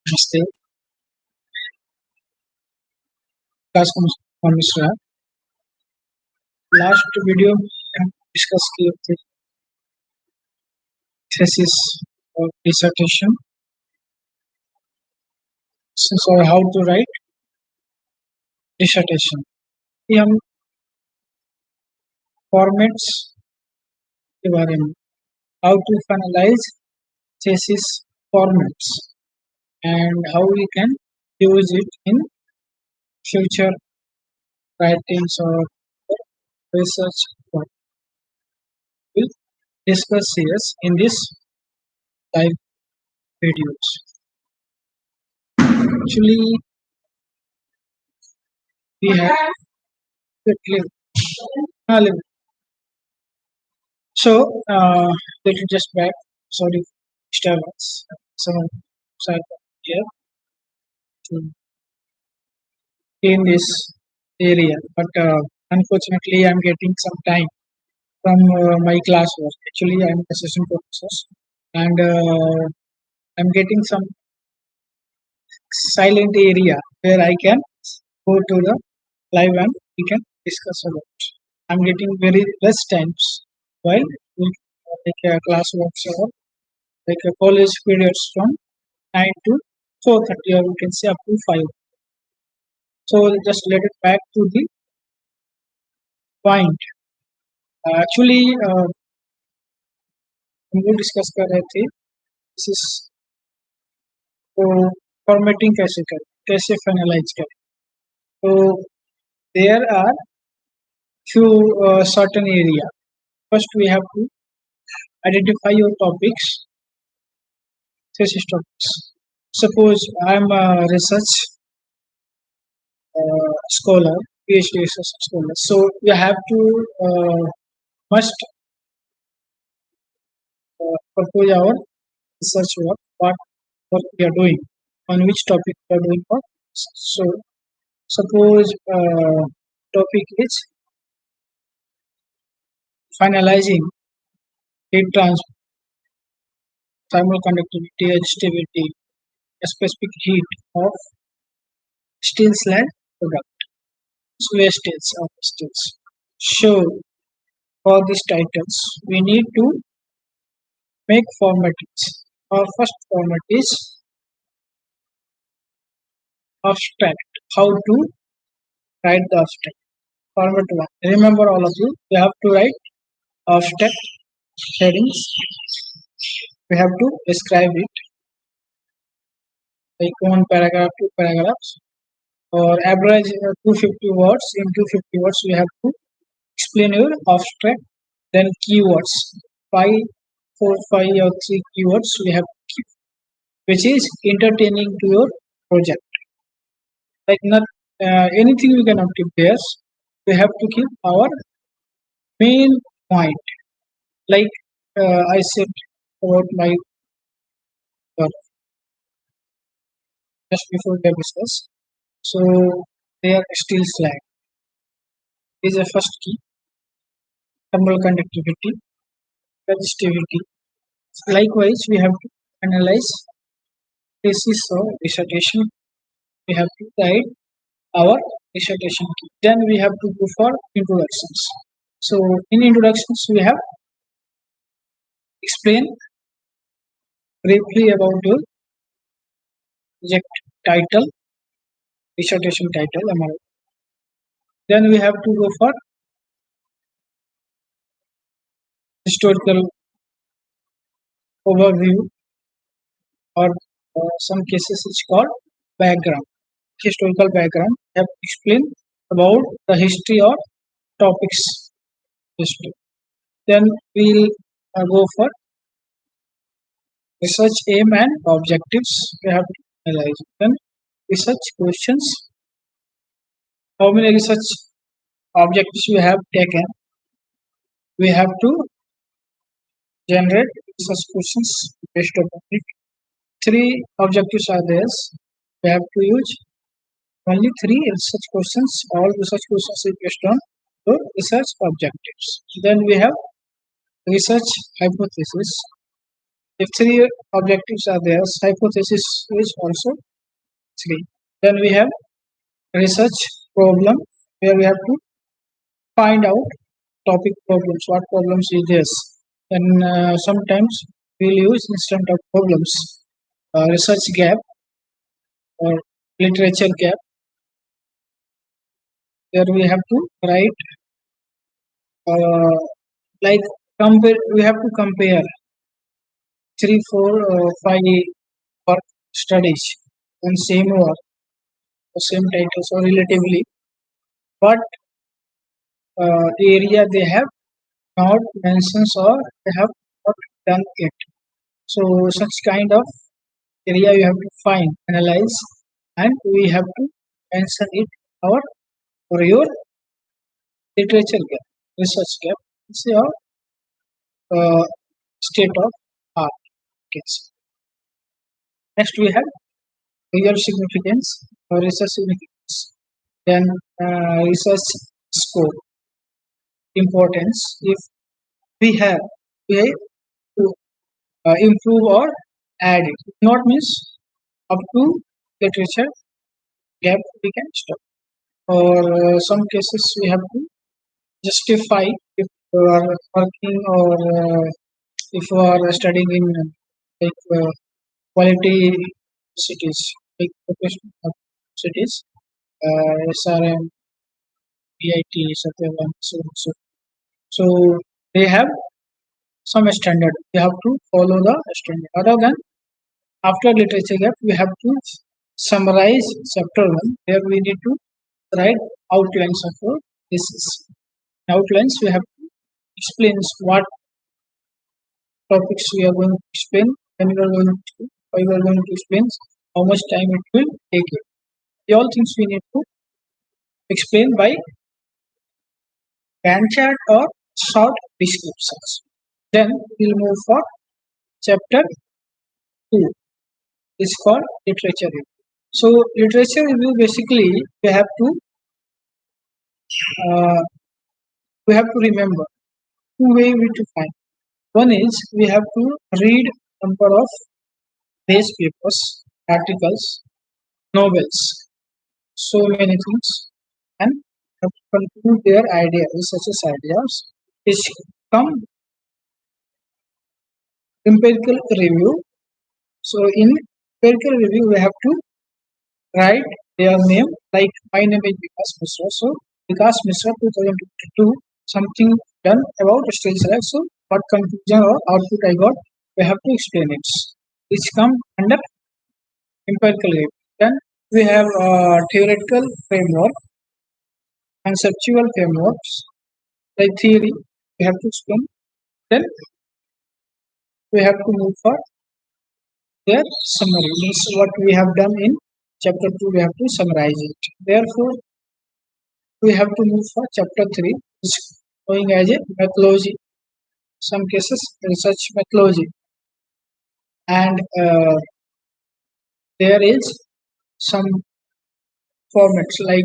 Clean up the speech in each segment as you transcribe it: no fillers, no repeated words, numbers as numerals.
Namaste. Class Mr. Last video हम discuss किए थे thesis or dissertation. So how to write dissertation. ये हम formats के बारे में how to finalize thesis formats and how we can use it in future writings or research work. We'll discuss here in this live videos. Actually, we have quickly. So, let me just back. Sorry, disturbance. So, side here to in this area, but unfortunately, I'm getting some time from my classwork. Actually, I'm assistant professor, and I'm getting some silent area where I can go to the live and we can discuss about. I'm getting very less times while we like classworks or like a college periods from 9 to 4:30 or we can say up to 5. So just let it back to the point. Actually, हम लोग discuss कर रहे थे thesis को formatting कैसे करें, कैसे finalise करें. तो there are few certain area. First, we have to identify your topics, thesis topics. Suppose I am a research scholar, PhD research scholar. So you have to must propose our research work, what we are doing, on which topic we are doing what. So suppose topic is finalizing heat transfer, thermal conductivity, resistivity, a specific heat of steel slag product, wastage of steels. So for these titles, we need to make formats. Our first format is abstract. How to write the abstract. Format 1. Remember all of you, we have to write abstract headings. We have to describe it like one paragraph, two paragraphs, or average 250 words. In 250 words, we have to explain your abstract. Then keywords, 5, 4, 5 or 3 keywords we have to keep, which is entertaining to your project. Like not anything we cannot keep there. We have to keep our main point. Like I said about my work just before the business. So there steel slag is a first key. Thermal conductivity, resistivity. Likewise, we have to analyze thesis or dissertation. We have to write our dissertation key. Then we have to go for introductions. So in introductions, we have explain briefly about your project title, dissertation title. Then we have to go for historical overview, or some cases it's called background. Historical background. Have to explain about the history of topics. History. Then we'll go for research aim and objectives. We have to analyze. Then research questions. How many research objectives we have taken? We have to generate research questions based upon it. 3 objectives are there. We have to use only 3 research questions. All research questions is based on the research objectives. Then we have research hypothesis. If three objectives are there, hypothesis is also three. Then we have research problem where we have to find out topic problems. What problems is this? And sometimes we'll use instead of problems, research gap or literature gap. There we have to write uh, like compare. We have to compare three, four, five work studies on same work, or same titles, or relatively, but area they have not mentioned or they have not done it. So such kind of area you have to find, analyze, and we have to mention it our for your literature gap, research gap. It's your state of art case. Next we have real significance or research significance. Then research scope importance. If we have we to improve or add it. If not means up to literature gap we can stop. Or some cases we have to justify if you are working or if you are studying in like quality cities, like professional cities, SRM, PIT, Satyavan, so on. So they have some standard. We have to follow the standard. Other than after literature gap, we have to summarize chapter one. Where we need to write outlines of our thesis. Outlines we have to explain what topics we are going to explain, when we are going to, why we are going to explain, how much time it will take it. The all things we need to explain by Gantt chart or short descriptions. Then we'll move for chapter 2. It's called literature review. So literature review basically uh, we have to remember two way we to find. One is we have to read number of base papers, articles, novels, so many things, and have to conclude their ideas, such as ideas, which come empirical review. So in empirical review, we have to write their name, like my name is Vikas Mishra. So Vikas Mishra 2022, something done about stage select. So what conclusion or output I got, we have to explain it. Which come under empirical review. Then we have theoretical framework, conceptual frameworks, like theory, we have to explain. Then we have to move for their summary, means what we have done in chapter 2, we have to summarize it. Therefore, we have to move for chapter 3, which is going as a methodology, some cases research methodology. And there is some formats like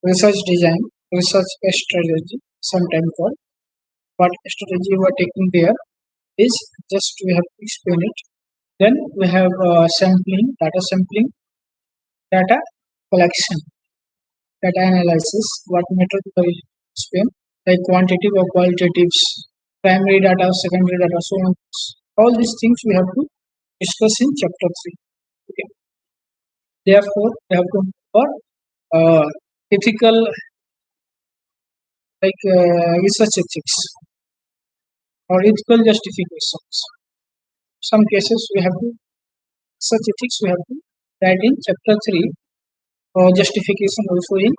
research design, research strategy, sometimes called. What strategy we are taking there is just we have to explain it. Then we have sampling, data collection, data analysis, what method we explain, like quantitative or qualitatives, primary data, secondary data, so on. All these things we have to discuss in chapter 3. Okay. Therefore, we have to move for ethical, like research ethics or ethical justifications. Some cases we have to such ethics we have to write in chapter 3 or justification also in.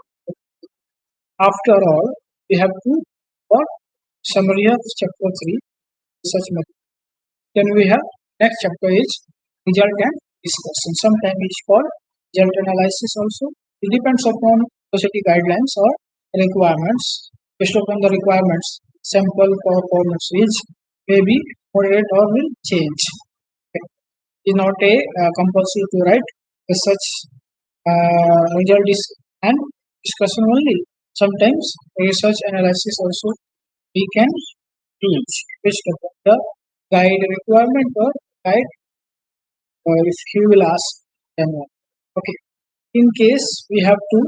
After all, we have to what summary of chapter 3 research method. Then we have next chapter is result and discussion. Sometimes it's called result analysis also. It depends upon society guidelines or requirements. Based upon the requirements, sample performance which may be moderate or will change. Is not a compulsory to write research result is and discussion only. Sometimes research analysis also we can use based upon the guide requirement or guide if he will ask then what. Okay. In case we have to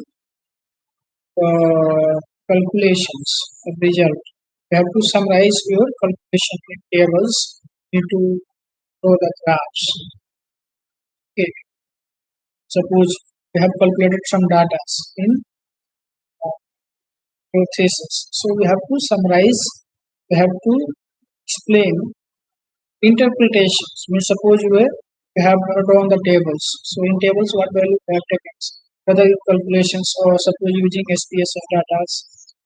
calculations of result, you have to summarize your calculation in tables. You need to show the graphs. Okay. Suppose we have calculated some data in your thesis. So we have to summarize. We have to explain interpretations. Means suppose you have drawn the tables. So in tables, what value we have taken? Whether calculations or suppose using SPSS data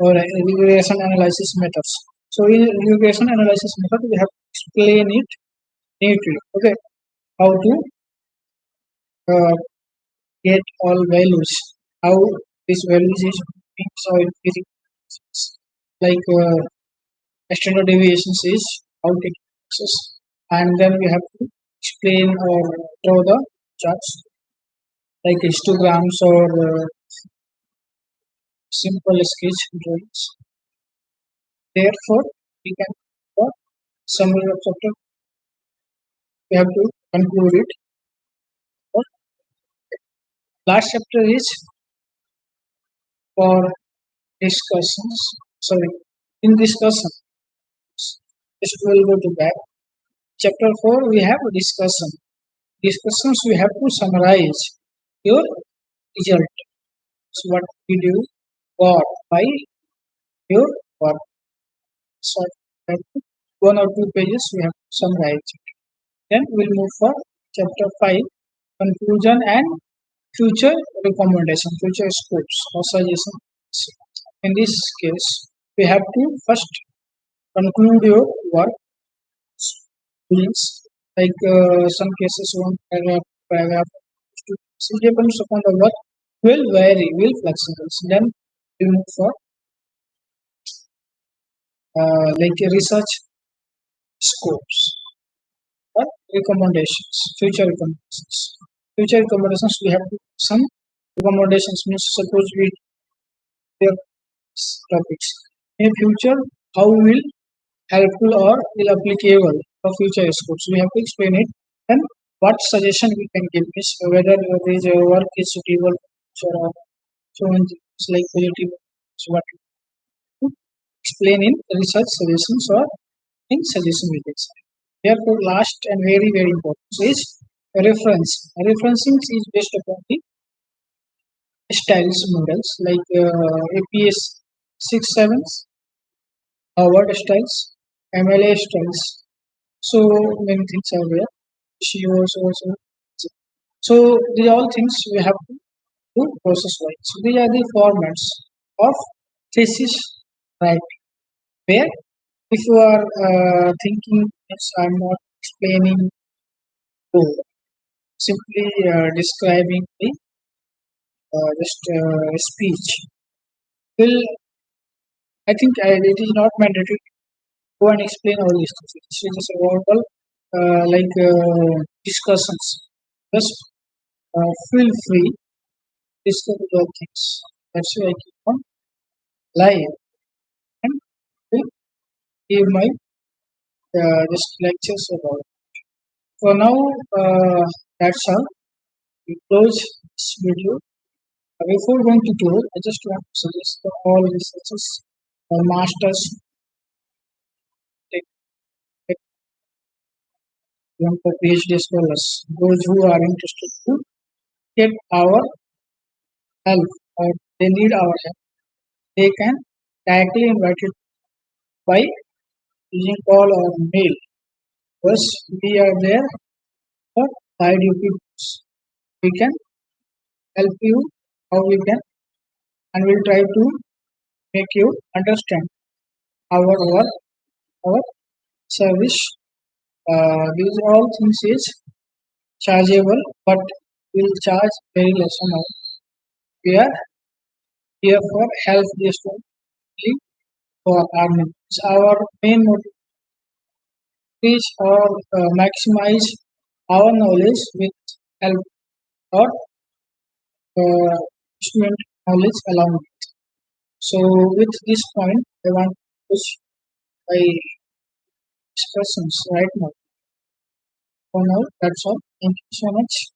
or regression analysis methods. So in regression analysis method, we have to explain it neatly. Okay, how to uh, get all values, how this values is being so increasing, like standard deviations is how it access, and then we have to explain or draw the charts like histograms or simple sketch drawings. Therefore, we can the summary of chapter. We have to conclude it. The last chapter is for discussions. Sorry, in discussion. Just we'll go to back. Chapter 4, we have a discussion. Discussions, we have to summarize your result. So what did you got by your work? So one or two pages we have to summarize it. Then we'll move for chapter 5, conclusion and future recommendation, future scopes or suggestions. In this case, we have to first conclude your work. Means like some cases one paragraph, so depends upon the work will vary, will flexible. So then we move for like research scopes or recommendations, future recommendations. Future recommendations, we have to some recommendations. Means suppose we their topics in future, how will helpful or will applicable for future scopes. We have to explain it and what suggestion we can give is whether this work is suitable or so on things like positive. So what to explain in research suggestions or in suggestion videos. Therefore, last and very very important is reference. Referencing is based upon the styles models like APS 6 7, word styles, MLA styles. So many things are there. She also. So these are all things we have to do process wise. So these are the formats of thesis writing. Where if you are thinking, yes, I'm not explaining code, simply describing the just speech. Will I think it is not mandatory to go and explain all these things. It is a verbal like discussions. Just feel free discuss all things. That's why I keep on live and will give my just lectures about it. For now, that's all. We close this video. Before going to close, I just want to suggest to all researchers or masters, take, take one for PhD scholars, those who are interested to get our help or they need our help, they can directly invite it by using call or mail. Because we are there for guide you people. We can help you how we can and we'll try to make you understand our work, our service. These all things is chargeable, but we'll charge very less amount. We are here for help this only for earning. So our main motive is or maximize our knowledge with help or student knowledge along. So with this point, I want to push by expressions right now. For now, that's all. Thank you so much.